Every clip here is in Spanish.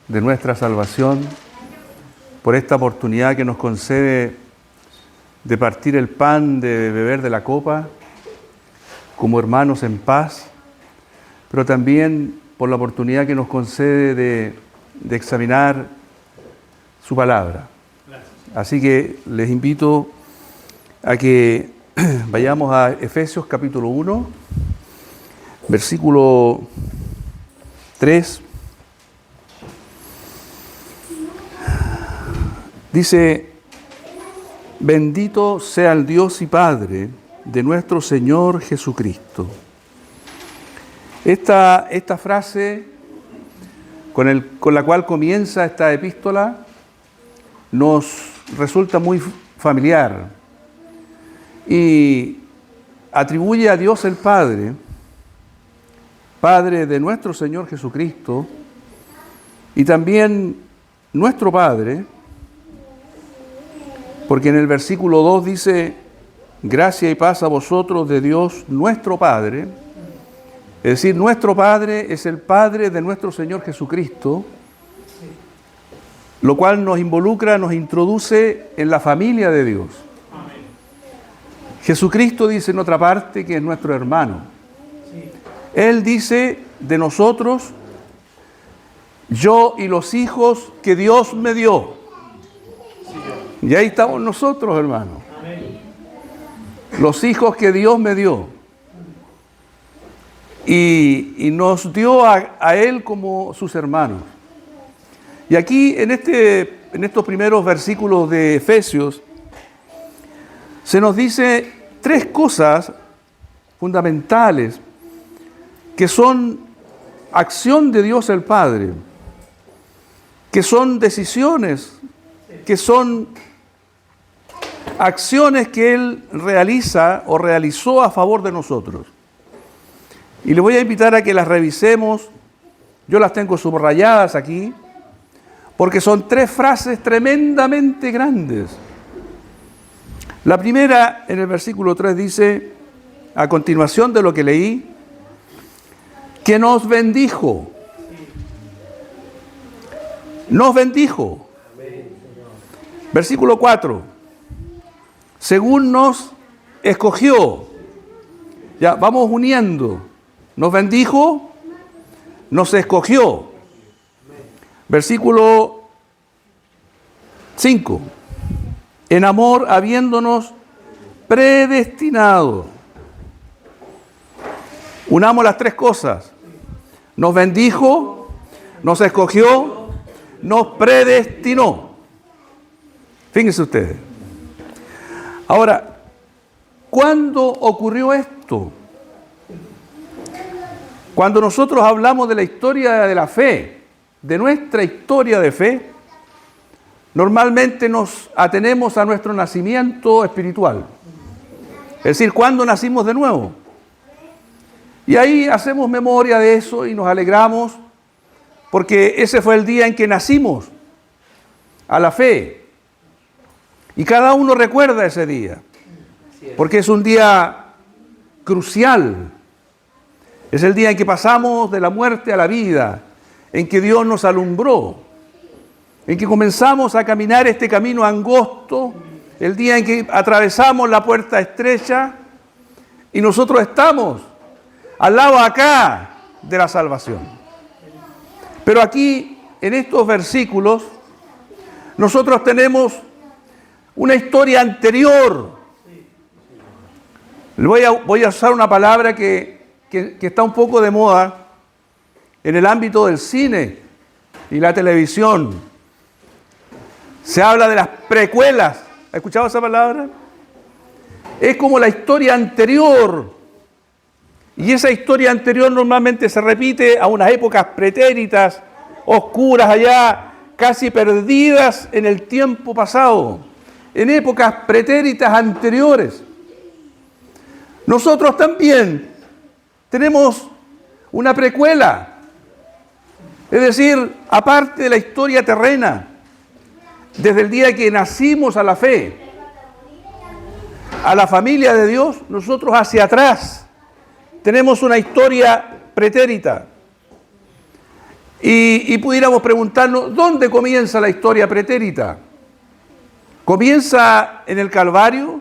de nuestra salvación, por esta oportunidad que nos concede de partir el pan, de beber de la copa, como hermanos en paz, pero también por la oportunidad que nos concede de examinar su palabra. Así que les invito a que vayamos a Efesios capítulo 1, versículo 3. Dice: bendito sea el Dios y Padre de nuestro Señor Jesucristo. Esta frase con la cual comienza esta epístola nos resulta muy familiar y atribuye a Dios el Padre, Padre de nuestro Señor Jesucristo, y también nuestro Padre, porque en el versículo 2 dice: gracia y paz a vosotros de Dios nuestro Padre. Es decir, nuestro Padre es el Padre de nuestro Señor Jesucristo, lo cual nos involucra, nos introduce en la familia de Dios. Amén. Jesucristo dice en otra parte que es nuestro hermano. Sí. Él dice de nosotros: yo y los hijos que Dios me dio. Sí. Y ahí estamos nosotros, hermanos. Amén. Los hijos que Dios me dio. Y nos dio a Él como sus hermanos. Y aquí, en estos primeros versículos de Efesios, se nos dice tres cosas fundamentales que son acción de Dios el Padre, que son decisiones, que son acciones que Él realiza o realizó a favor de nosotros. Y le voy a invitar a que las revisemos. Yo las tengo subrayadas aquí, porque son tres frases tremendamente grandes. La primera, en el versículo 3, dice, a continuación de lo que leí, que nos bendijo. Nos bendijo. Versículo 4, según nos escogió. Ya, vamos uniendo. Nos bendijo, nos escogió. Versículo 5. En amor habiéndonos predestinado. Unamos las tres cosas. Nos bendijo, nos escogió, nos predestinó. Fíjense ustedes. Ahora, ¿cuándo ocurrió esto? Cuando nosotros hablamos de la historia de la fe, de nuestra historia de fe, normalmente nos atenemos a nuestro nacimiento espiritual. Es decir, ¿cuándo nacimos de nuevo? Y ahí hacemos memoria de eso y nos alegramos porque ese fue el día en que nacimos a la fe. Y cada uno recuerda ese día, porque es un día crucial. Es el día en que pasamos de la muerte a la vida, en que Dios nos alumbró, en que comenzamos a caminar este camino angosto, el día en que atravesamos la puerta estrecha y nosotros estamos al lado acá de la salvación. Pero aquí, en estos versículos, nosotros tenemos una historia anterior. Voy a usar una palabra que está un poco de moda en el ámbito del cine y la televisión. Se habla de las precuelas. ¿Ha escuchado esa palabra? Es como la historia anterior. Y esa historia anterior normalmente se repite a unas épocas pretéritas, oscuras allá, casi perdidas en el tiempo pasado, en épocas pretéritas anteriores. Nosotros también tenemos una precuela, es decir, aparte de la historia terrena, desde el día que nacimos a la fe, a la familia de Dios, nosotros hacia atrás tenemos una historia pretérita. Y pudiéramos preguntarnos, ¿dónde comienza la historia pretérita? ¿Comienza en el Calvario?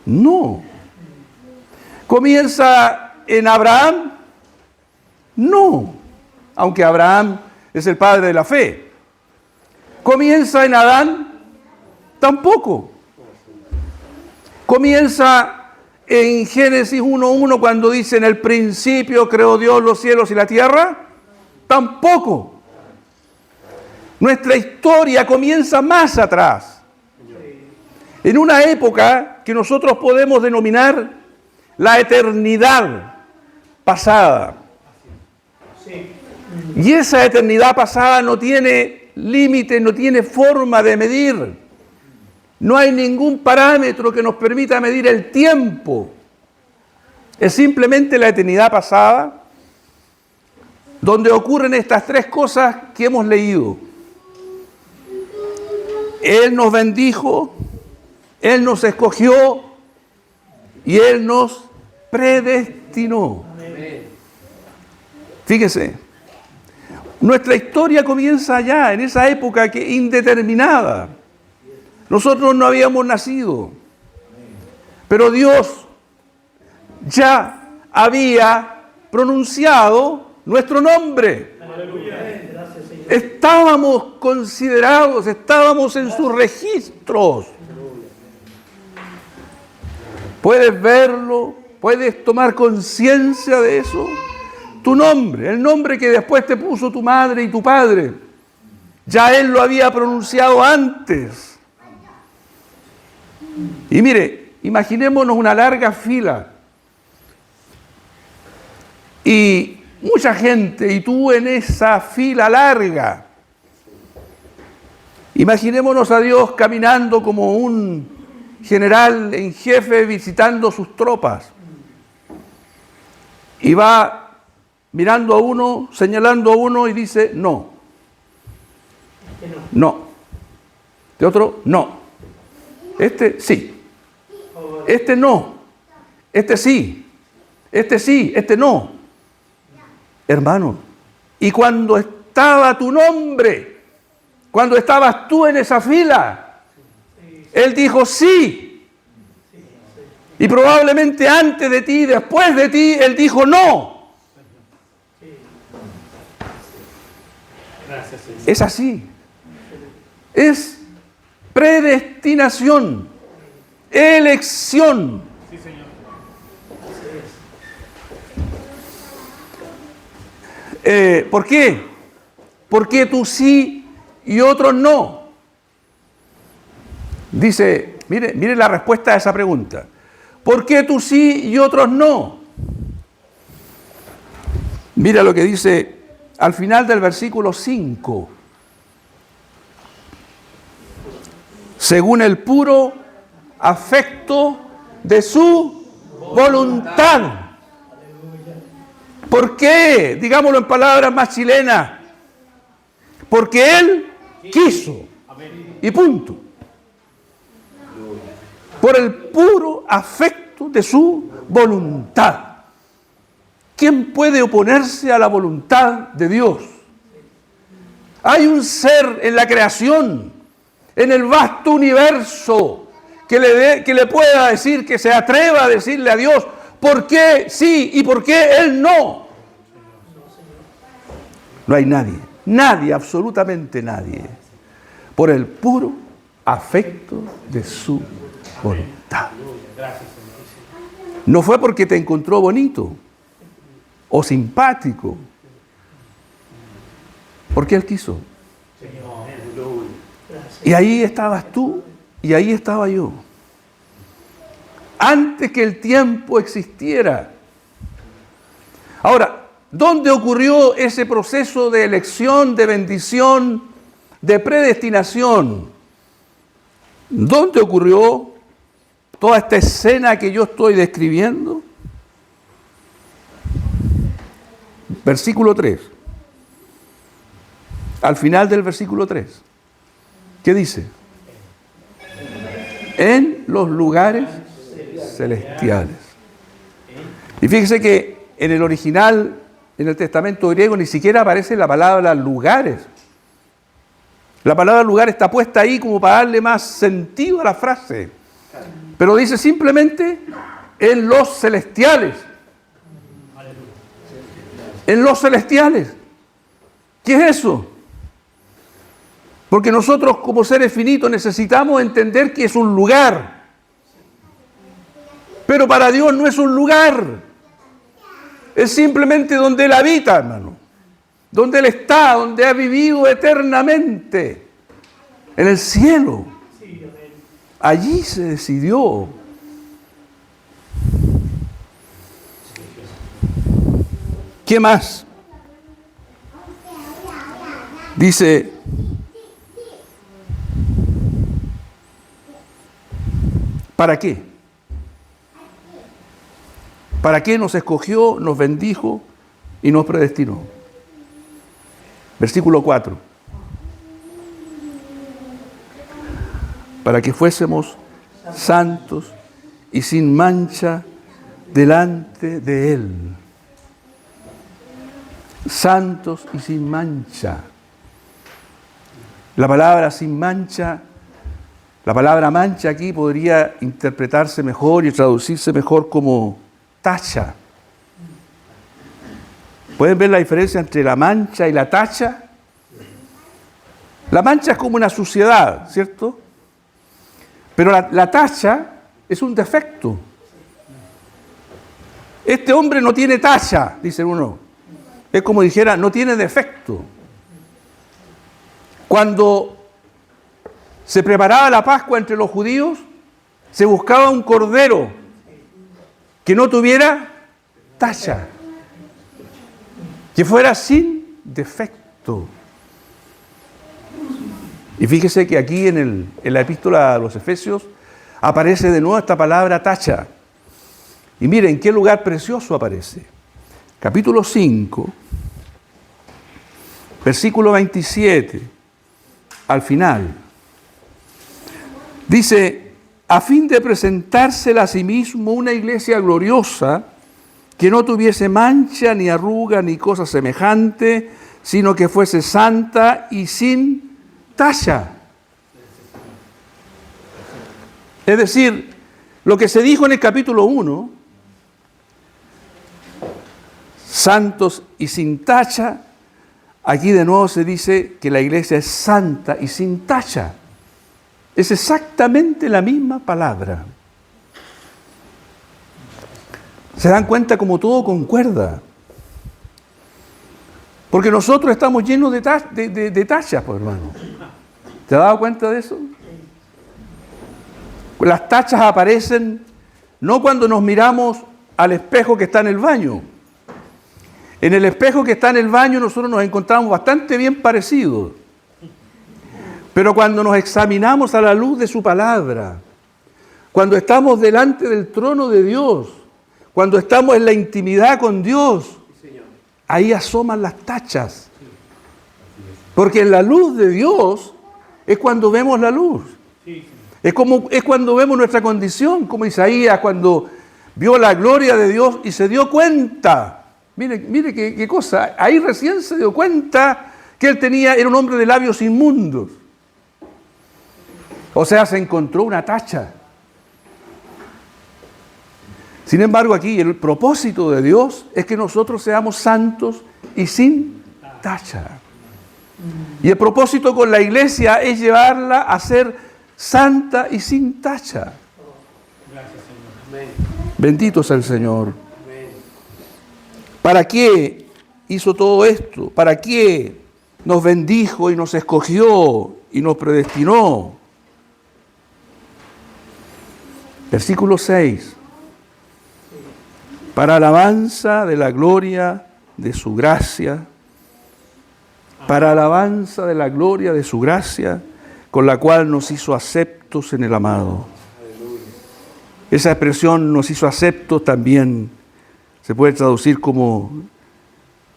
No. ¿Comienza en Abraham? No. Aunque Abraham es el padre de la fe. ¿Comienza en Adán? Tampoco. ¿Comienza en Génesis 1:1 cuando dice en el principio creó Dios los cielos y la tierra? Tampoco. Nuestra historia comienza más atrás. En una época que nosotros podemos denominar la eternidad pasada. Y esa eternidad pasada no tiene límite, no tiene forma de medir. No hay ningún parámetro que nos permita medir el tiempo. Es simplemente la eternidad pasada, donde ocurren estas tres cosas que hemos leído. Él nos bendijo, Él nos escogió y Él nos predestinó. Fíjese, nuestra historia comienza allá, en esa época que indeterminada. Nosotros no habíamos nacido, pero Dios ya había pronunciado nuestro nombre. Estábamos considerados, estábamos en sus registros. ¿Puedes verlo? ¿Puedes tomar conciencia de eso? Tu nombre, el nombre que después te puso tu madre y tu padre, ya Él lo había pronunciado antes. Y mire, imaginémonos una larga fila y mucha gente, y tú en esa fila larga. Imaginémonos a Dios caminando como un general en jefe visitando sus tropas. Y va mirando a uno, señalando a uno y dice, no. No. De otro, no. Este sí. Este no. Este sí. Este sí. Este no. Hermano, y cuando estaba tu nombre, cuando estabas tú en esa fila, Él dijo sí. Y probablemente antes de ti, después de ti, Él dijo no. Es así. Es predestinación, elección. ¿Por qué? Porque tú sí y otros no. Dice, mire la respuesta a esa pregunta. ¿Por qué tú sí y otros no? Mira lo que dice al final del versículo 5. Según el puro afecto de su voluntad. ¿Por qué? Digámoslo en palabras más chilenas. Porque Él quiso. Y punto. Por el puro afecto de su voluntad. ¿Quién puede oponerse a la voluntad de Dios? Hay un ser en la creación, en el vasto universo, que le pueda decir, que se atreva a decirle a Dios, ¿por qué sí y por qué Él no? No hay nadie, nadie, absolutamente nadie, por el puro afecto de su voluntad. No fue porque te encontró bonito o simpático, porque Él quiso. Y ahí estabas tú y ahí estaba yo. Antes que el tiempo existiera. Ahora, ¿dónde ocurrió ese proceso de elección, de bendición, de predestinación? ¿Dónde ocurrió toda esta escena que yo estoy describiendo? Versículo 3. Al final del versículo 3. ¿Qué dice? En los lugares celestiales. Y fíjese que en el original en el testamento griego ni siquiera aparece la palabra lugares. La palabra lugar está puesta ahí como para darle más sentido a la frase. Pero dice simplemente en los celestiales. En los celestiales. ¿Qué es eso? Porque nosotros como seres finitos necesitamos entender que es un lugar. Pero para Dios no es un lugar. Es simplemente donde Él habita, hermano. Donde Él está, donde ha vivido eternamente. En el cielo. Allí se decidió. ¿Qué más? Dice, ¿para qué? ¿Para qué nos escogió, nos bendijo y nos predestinó? Versículo 4. Para que fuésemos santos y sin mancha delante de Él. Santos y sin mancha. La palabra sin mancha, la palabra mancha aquí podría interpretarse mejor y traducirse mejor como tacha. ¿Pueden ver la diferencia entre la mancha y la tacha? La mancha es como una suciedad, ¿cierto? Pero la tacha es un defecto. Este hombre no tiene tacha, dice uno. Es como dijera, no tiene defecto. Cuando se preparaba la Pascua entre los judíos, se buscaba un cordero que no tuviera tacha, que fuera sin defecto. Y fíjese que aquí en la epístola a los Efesios aparece de nuevo esta palabra tacha. Y miren qué lugar precioso aparece. Capítulo 5, versículo 27, al final. Dice, a fin de presentársela a sí mismo una iglesia gloriosa, que no tuviese mancha, ni arruga, ni cosa semejante, sino que fuese santa y sin tacha. Es decir, lo que se dijo en el capítulo 1, santos y sin tacha, aquí de nuevo se dice que la iglesia es santa y sin tacha. Es exactamente la misma palabra. ¿Se dan cuenta cómo todo concuerda? Porque nosotros estamos llenos de tachas, pues, hermano. ¿Te has dado cuenta de eso? Las tachas aparecen no cuando nos miramos al espejo que está en el baño. En el espejo que está en el baño nosotros nos encontramos bastante bien parecidos. Pero cuando nos examinamos a la luz de su palabra, cuando estamos delante del trono de Dios, cuando estamos en la intimidad con Dios, ahí asoman las tachas. Porque en la luz de Dios es cuando vemos la luz. Es cuando vemos nuestra condición, como Isaías cuando vio la gloria de Dios y se dio cuenta. Mire qué cosa. Ahí recién se dio cuenta que él era un hombre de labios inmundos. O sea, se encontró una tacha. Sin embargo, aquí el propósito de Dios es que nosotros seamos santos y sin tacha. Y el propósito con la iglesia es llevarla a ser santa y sin tacha. Bendito sea el Señor. ¿Para qué hizo todo esto? ¿Para qué nos bendijo y nos escogió y nos predestinó? Versículo 6. Para alabanza de la gloria de su gracia, para alabanza de la gloria de su gracia, con la cual nos hizo aceptos en el amado. Esa expresión nos hizo aceptos también se puede traducir como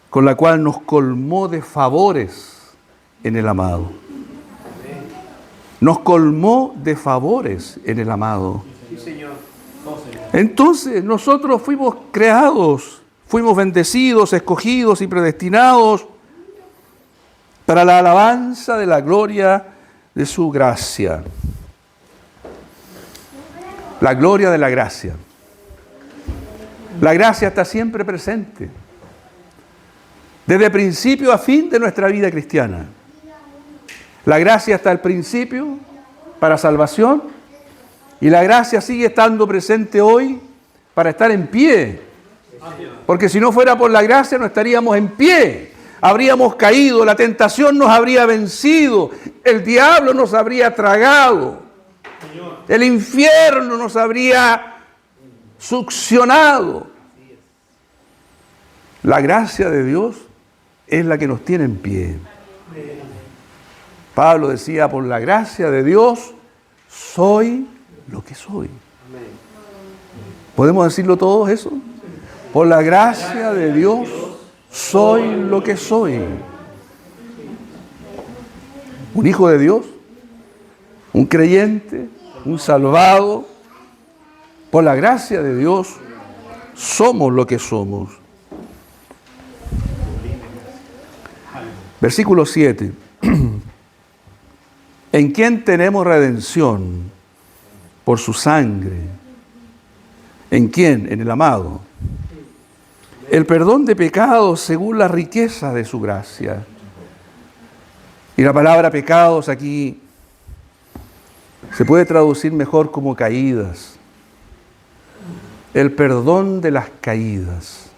con la cual nos colmó de favores en el amado. Nos colmó de favores en el amado. Entonces nosotros fuimos creados, fuimos bendecidos, escogidos y predestinados para la alabanza de la gloria de su gracia. La gloria de la gracia. La gracia está siempre presente, desde principio a fin de nuestra vida cristiana. La gracia está al principio para salvación y la gracia sigue estando presente hoy para estar en pie. Porque si no fuera por la gracia no estaríamos en pie. Habríamos caído, la tentación nos habría vencido, el diablo nos habría tragado, el infierno nos habría succionado. La gracia de Dios es la que nos tiene en pie. Pablo decía, por la gracia de Dios soy lo que soy. ¿Podemos decirlo todos eso? Por la gracia de Dios soy lo que soy. Un hijo de Dios, un creyente, un salvado. Por la gracia de Dios somos lo que somos. Versículo 7. ¿En quién tenemos redención? Por su sangre. ¿En quién? En el amado. El perdón de pecados según la riqueza de su gracia. Y la palabra pecados aquí se puede traducir mejor como caídas. El perdón de las caídas.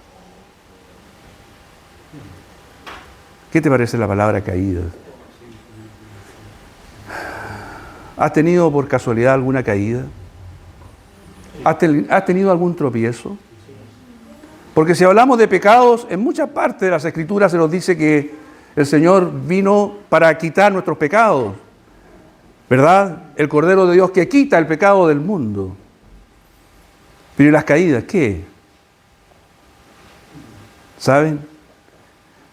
¿Qué te parece la palabra caídas? ¿Has tenido por casualidad alguna caída? ¿Has tenido algún tropiezo? Porque si hablamos de pecados, en muchas partes de las Escrituras se nos dice que el Señor vino para quitar nuestros pecados, ¿verdad? El Cordero de Dios que quita el pecado del mundo. Pero ¿y las caídas? ¿Qué? ¿Saben?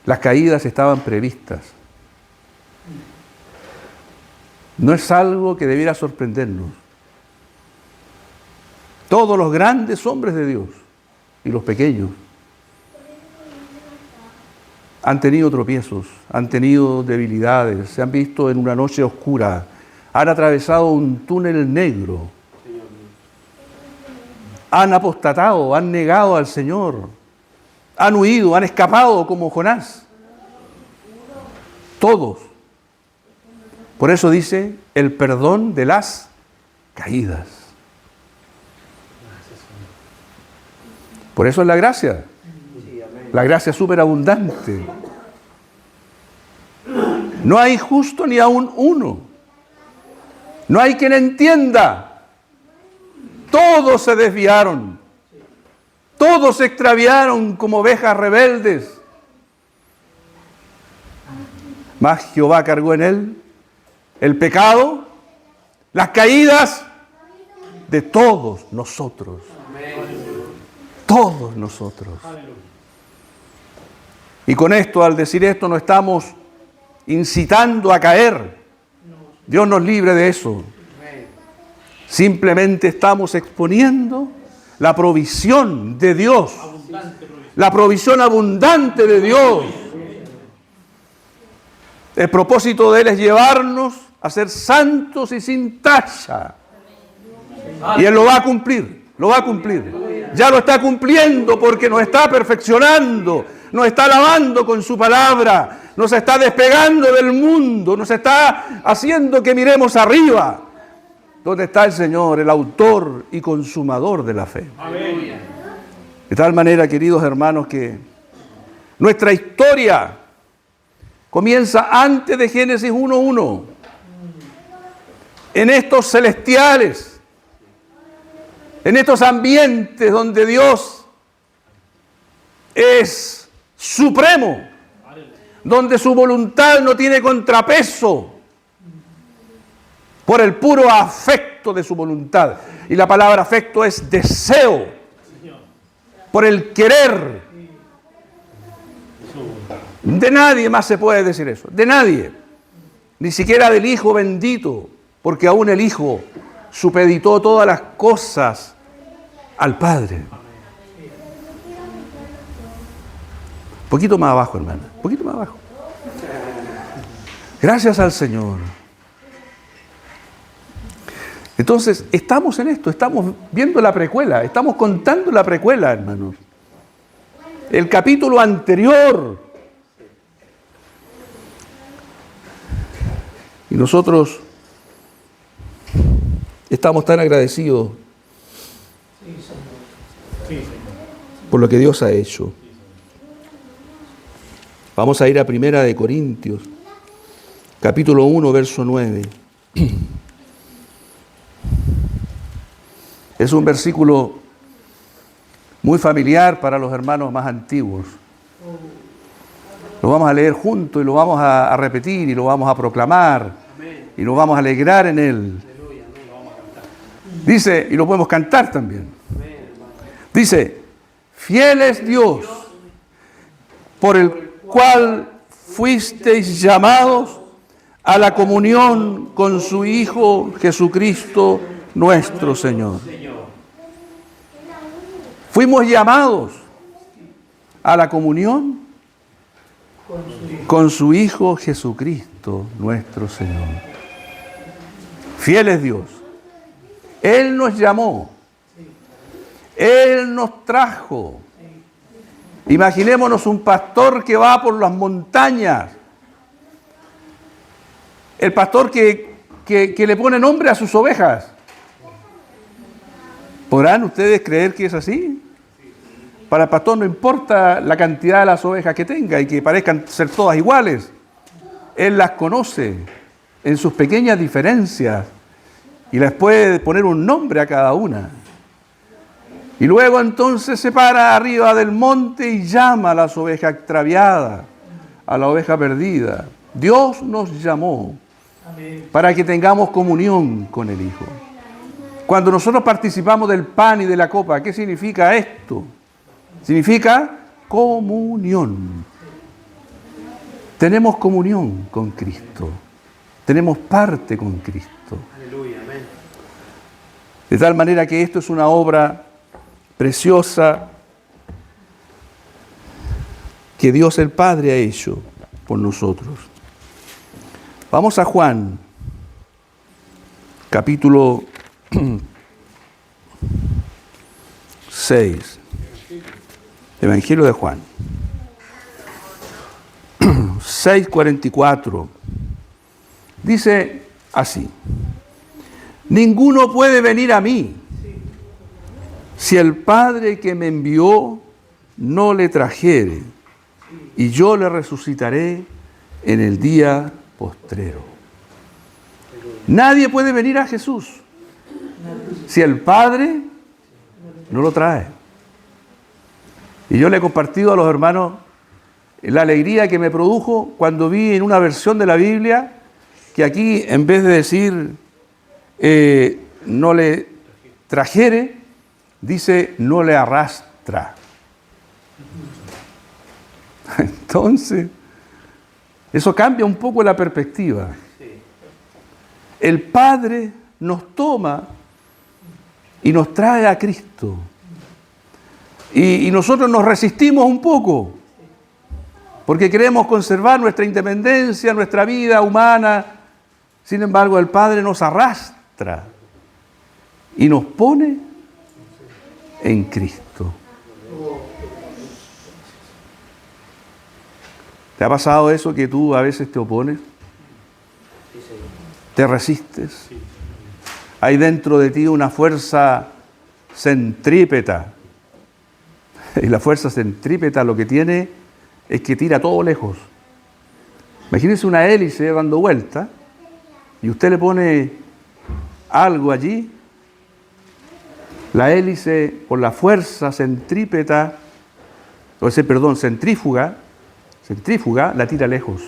Las caídas estaban previstas. No es algo que debiera sorprendernos. Todos los grandes hombres de Dios y los pequeños han tenido tropiezos, han tenido debilidades, se han visto en una noche oscura, han atravesado un túnel negro, han apostatado, han negado al Señor, han huido, han escapado como Jonás. Todos. Por eso dice el perdón de las caídas. Por eso es la gracia. La gracia superabundante. No hay justo ni aún uno. No hay quien entienda. Todos se desviaron. Todos se extraviaron como ovejas rebeldes. Mas Jehová cargó en él el pecado, las caídas de todos nosotros. Todos nosotros. Y con esto, al decir esto, no estamos incitando a caer. Dios nos libre de eso. Simplemente estamos exponiendo la provisión de Dios. La provisión abundante de Dios. El propósito de Él es llevarnos a ser santos y sin tacha. Y Él lo va a cumplir, lo va a cumplir. Ya lo está cumpliendo porque nos está perfeccionando, nos está lavando con su palabra, nos está despegando del mundo, nos está haciendo que miremos arriba, donde está el Señor, el autor y consumador de la fe. Amén. De tal manera, queridos hermanos, que nuestra historia comienza antes de Génesis 1:1. En estos celestiales, en estos ambientes donde Dios es supremo, donde su voluntad no tiene contrapeso, por el puro afecto de su voluntad. Y la palabra afecto es deseo, por el querer. De nadie más se puede decir eso, de nadie, ni siquiera del Hijo bendito, porque aún el Hijo supeditó todas las cosas al Padre. Un poquito más abajo, hermana. Un poquito más abajo. Gracias al Señor. Entonces, estamos en esto, estamos viendo la precuela, estamos contando la precuela, hermanos. El capítulo anterior. Y nosotros estamos tan agradecidos por lo que Dios ha hecho. Vamos a ir a Primera de Corintios, capítulo 1, verso 9. Es un versículo muy familiar para los hermanos más antiguos. Lo vamos a leer juntos y lo vamos a repetir y lo vamos a proclamar y lo vamos a alegrar en él. Dice, y lo podemos cantar también. Dice, fiel es Dios, por el cual fuisteis llamados a la comunión con su Hijo Jesucristo nuestro Señor. Fuimos llamados a la comunión con su Hijo Jesucristo nuestro Señor. Fiel es Dios. Él nos llamó. Él nos trajo. Imaginémonos un pastor que va por las montañas. El pastor que le pone nombre a sus ovejas. ¿Podrán ustedes creer que es así? Para el pastor no importa la cantidad de las ovejas que tenga y que parezcan ser todas iguales. Él las conoce en sus pequeñas diferencias y les puede poner un nombre a cada una. Y luego entonces se para arriba del monte y llama a las ovejas extraviadas, a la oveja perdida. Dios nos llamó para que tengamos comunión con el Hijo. Cuando nosotros participamos del pan y de la copa, ¿qué significa esto? Significa comunión. Tenemos comunión con Cristo. Tenemos parte con Cristo. De tal manera que esto es una obra preciosa que Dios el Padre ha hecho por nosotros. Vamos a Juan, capítulo 6. Evangelio de Juan. 6:44. Dice así: ninguno puede venir a mí si el Padre que me envió no le trajere, y yo le resucitaré en el día postrero. Nadie puede venir a Jesús si el Padre no lo trae. Y yo le he compartido a los hermanos la alegría que me produjo cuando vi en una versión de la Biblia que aquí, en vez de decir no le trajere, dice no le arrastra. Entonces, eso cambia un poco la perspectiva. El Padre nos toma y nos trae a Cristo. Y nosotros nos resistimos un poco, porque queremos conservar nuestra independencia, nuestra vida humana. Sin embargo, el Padre nos arrastra y nos pone en Cristo. ¿Te ha pasado eso que tú a veces te opones? ¿Te resistes? Hay dentro de ti una fuerza centrípeta. Y la fuerza centrípeta lo que tiene es que tira todo lejos. Imagínense una hélice dando vuelta y usted le pone algo allí. La hélice, por la fuerza centrípeta, centrífuga, la tira lejos.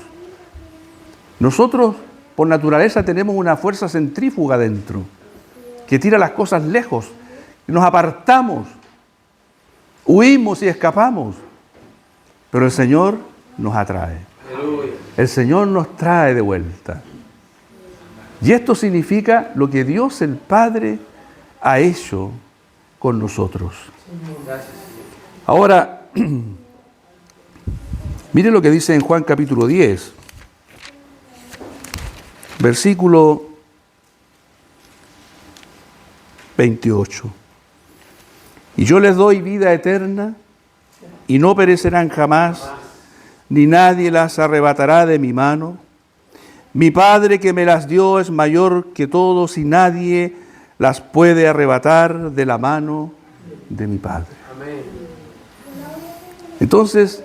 Nosotros, por naturaleza, tenemos una fuerza centrífuga dentro, que tira las cosas lejos, y nos apartamos, huimos y escapamos. Pero el Señor nos atrae. El Señor nos trae de vuelta. Y esto significa lo que Dios el Padre ha hecho con nosotros. Ahora, Mire lo que dice en Juan capítulo 10, versículo 28. Y yo les doy vida eterna y no perecerán jamás, ni nadie las arrebatará de mi mano. Mi Padre que me las dio es mayor que todos y nadie las puede arrebatar de la mano de mi Padre. Entonces,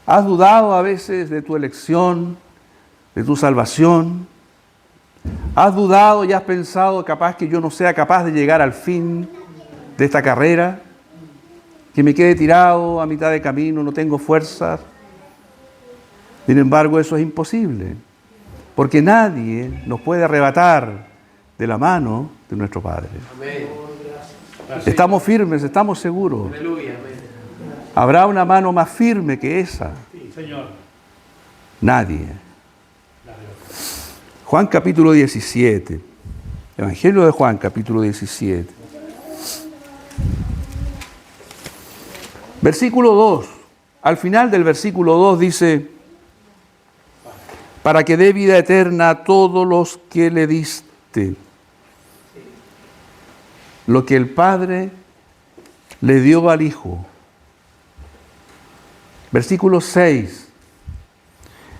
¿has dudado a veces de tu elección, de tu salvación? ¿Has dudado y has pensado capaz que yo no sea capaz de llegar al fin de esta carrera? Que me quede tirado a mitad de camino, no tengo fuerzas. Sin embargo, eso es imposible, porque nadie nos puede arrebatar de la mano de nuestro Padre. Amén. Estamos firmes, estamos seguros. Aleluya. ¿Habrá una mano más firme que esa? Sí, Señor. Nadie. Juan capítulo 17. Evangelio de Juan capítulo 17. Versículo 2. Al final del versículo 2 dice: para que dé vida eterna a todos los que le diste. Lo que el Padre le dio al Hijo. Versículo 6.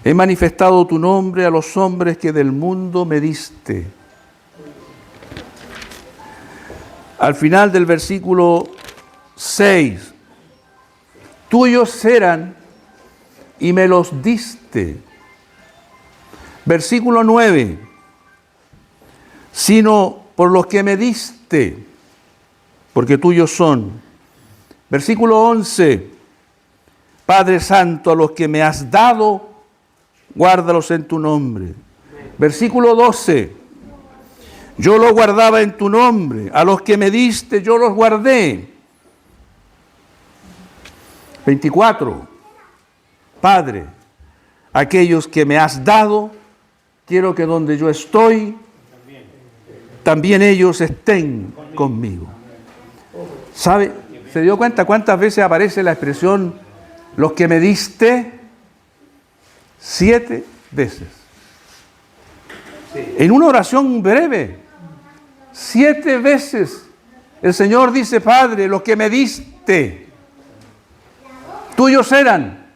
He manifestado tu nombre a los hombres que del mundo me diste. Al final del versículo 6. Tuyos eran y me los diste. Versículo 9. Sino por los que me diste, porque tuyos son. Versículo 11. Padre Santo, a los que me has dado, guárdalos en tu nombre. Versículo 12. Yo los guardaba en tu nombre. A los que me diste, yo los guardé. 24. Padre, aquellos que me has dado, quiero que donde yo estoy, también ellos estén conmigo. ¿Sabe? ¿Se dio cuenta cuántas veces aparece la expresión los que me diste? 7 veces. En una oración breve, 7 veces el Señor dice: Padre, los que me diste, tuyos eran,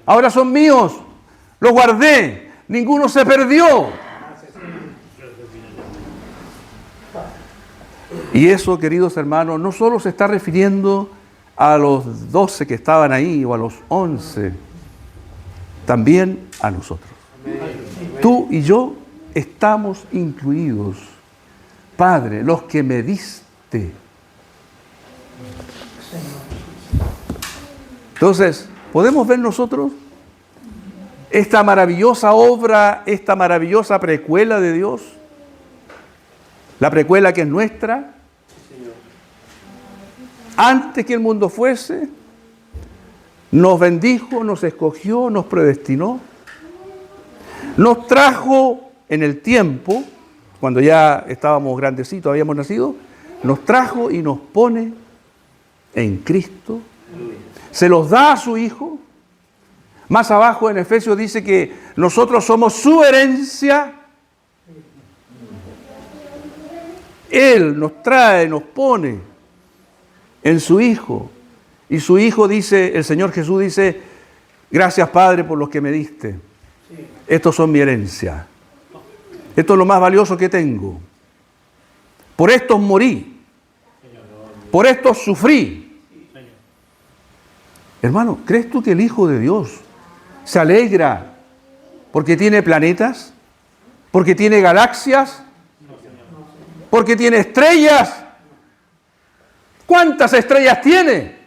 ahora son míos, los guardé, ninguno se perdió. Y eso, queridos hermanos, no solo se está refiriendo a los 12 que estaban ahí o a los 11, también a nosotros. Tú y yo estamos incluidos. Padre, los que me diste. Entonces, ¿podemos ver nosotros esta maravillosa obra, esta maravillosa precuela de Dios? La precuela que es nuestra. Antes que el mundo fuese, nos bendijo, nos escogió, nos predestinó, nos trajo en el tiempo, cuando ya estábamos grandecitos, habíamos nacido, nos trajo y nos pone en Cristo, se los da a su Hijo. Más abajo en Efesios dice que nosotros somos su herencia. Él nos trae, nos pone en su Hijo. Y su Hijo dice, el Señor Jesús dice: gracias, Padre, por los que me diste. Estos son mi herencia. Esto es lo más valioso que tengo. Por estos morí. Por estos sufrí. Hermano, ¿crees tú que el Hijo de Dios se alegra porque tiene planetas? ¿Porque tiene galaxias? ¿Porque tiene estrellas? ¿Cuántas estrellas tiene?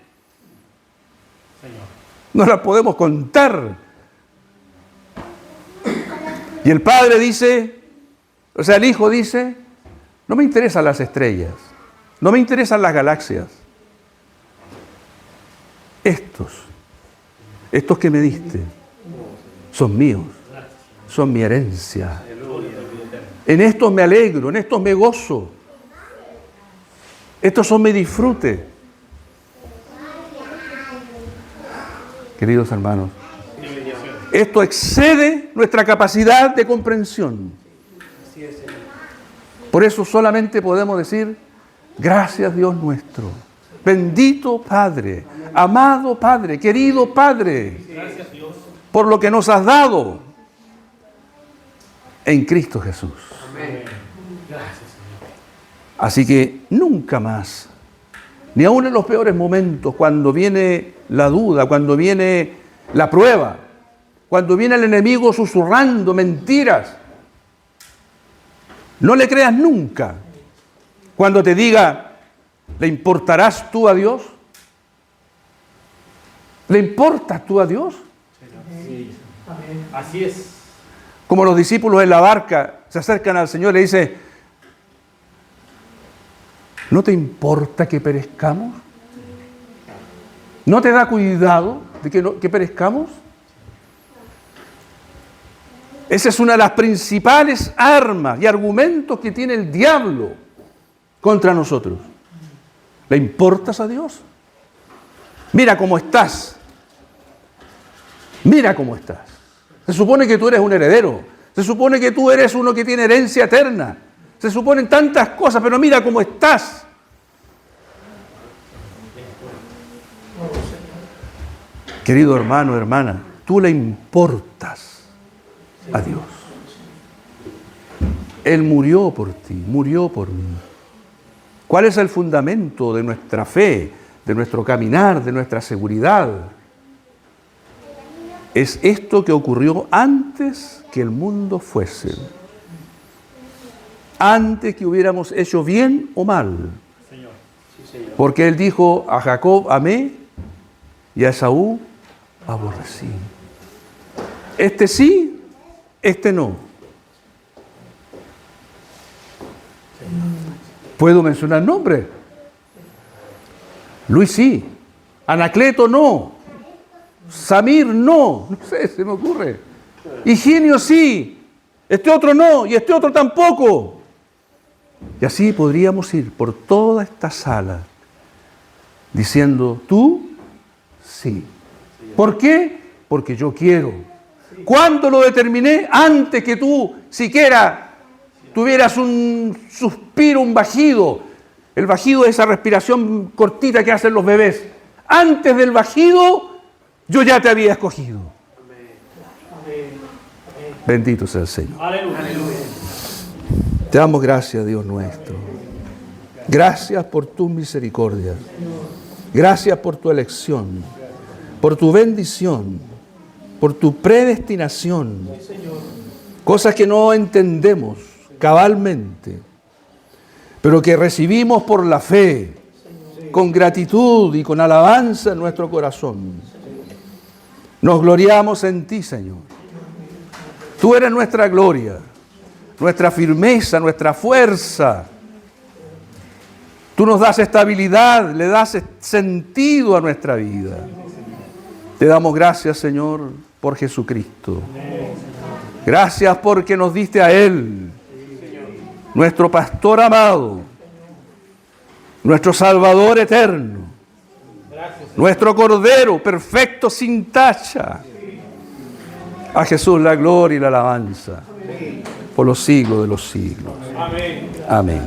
No las podemos contar. Y el Padre dice, o sea, el Hijo dice: no me interesan las estrellas, no me interesan las galaxias. Estos que me diste, son míos, son mi herencia. En estos me alegro, en estos me gozo. Estos son mi disfrute. Queridos hermanos, esto excede nuestra capacidad de comprensión. Por eso solamente podemos decir, gracias Dios nuestro, bendito Padre, amado Padre, querido Padre, por lo que nos has dado en Cristo Jesús. Así que nunca más, ni aun en los peores momentos, cuando viene la duda, cuando viene la prueba, cuando viene el enemigo susurrando mentiras, no le creas nunca. Cuando te diga, ¿le importarás tú a Dios? ¿Le importas tú a Dios? Sí. Así es. Como los discípulos en la barca se acercan al Señor y le dicen, ¿no te importa que perezcamos? ¿No te da cuidado de que perezcamos? Esa es una de las principales armas y argumentos que tiene el diablo contra nosotros. ¿Le importas a Dios? Mira cómo estás. Mira cómo estás. Se supone que tú eres un heredero. Se supone que tú eres uno que tiene herencia eterna. Se suponen tantas cosas, pero mira cómo estás. Querido hermano, hermana, tú le importas a Dios. Él murió por ti, murió por mí. ¿Cuál es el fundamento de nuestra fe, de nuestro caminar, de nuestra seguridad? Es esto que ocurrió antes que el mundo fuese. Antes que hubiéramos hecho bien o mal. Porque Él dijo, a Jacob amé y a Esaú aborrecí. Este sí, este no. ¿Puedo mencionar nombres? Luis sí, Anacleto no, Samir no sé, se me ocurre. Higinio sí, este otro no y este otro tampoco. Y así podríamos ir por toda esta sala diciendo, tú sí. ¿Por qué? Porque yo quiero. ¿Cuándo lo determiné? Antes que tú siquiera tuvieras un suspiro, un bajido. El bajido es esa respiración cortita que hacen los bebés. Antes del bajido, yo ya te había escogido. Bendito sea el Señor. Aleluya. Te damos gracias, Dios nuestro. Gracias por tu misericordia. Gracias por tu elección, por tu bendición, por tu predestinación. Cosas que no entendemos cabalmente, pero que recibimos por la fe, con gratitud y con alabanza en nuestro corazón. Nos gloriamos en ti, Señor. Tú eres nuestra gloria, nuestra firmeza, nuestra fuerza. Tú nos das estabilidad, le das sentido a nuestra vida. Te damos gracias, Señor, por Jesucristo. Gracias porque nos diste a Él, nuestro pastor amado, nuestro Salvador eterno, nuestro Cordero perfecto sin tacha. A Jesús la gloria y la alabanza por los siglos de los siglos. Amén.